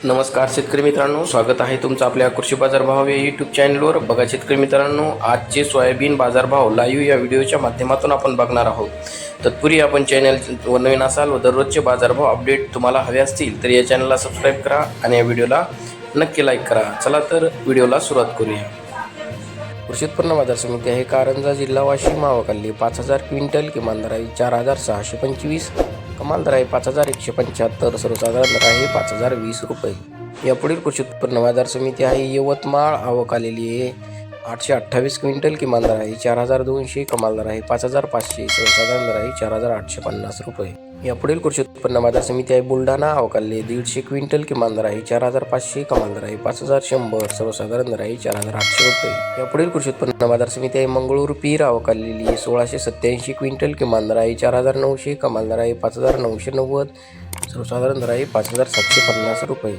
नमस्कार शेतकरी मित्रांनो, स्वागत आहे तुमचं आपल्या कृषी बाजार भाव या यूट्यूब चॅनलवर. बघा शेतकरी मित्रांनो, आजचे सोयाबीन बाजारभाव लाईव्ह या व्हिडिओच्या माध्यमातून आपण बघणार आहोत. तत्पूर्वी आपण चॅनल नवीन असाल व दररोजचे बाजारभाव अपडेट तुम्हाला हवे असतील तर या चॅनलला सबस्क्राईब करा आणि या व्हिडिओला नक्की लाईक करा. चला तर व्हिडिओला सुरुवात करूया. कृषी उत्पन्न बाजार समिती आहे कारंजा, जिल्हा वाशिम, आवकाली 5000 क्विंटल, किमान दर आहे 4625, कमाल दर आहे 5175, सर्वसाधारण दर आहे 5020 रुपये. यापुढील कृषी उत्पन्न बाजार समिती आहे यवतमाळ, आवक आलेली आहे 828 क्विंटल, किमान दर आहे 4200, कमाल दर आहे 5500, सर्वसाधारण दर आहे 4850 रुपये. यापुढील कृषी उत्पन्न बाजार समिती आहे बुलढाणा, आवक आलेली आहे 150 क्विंटल, किमान दर आहे 4500, कमाल दर आहे 5100, सर्वसाधारण दर आहे 4800 रुपये. यापुढील कृषी उत्पन्न बाजार समिती आहे मंगळूर पीर, आवक आलेली आहे 1687 क्विंटल, किमान दर आहे 4900, कमाल दर आहे 5990, सर्वसाधारण दर आहे 5750 रुपये.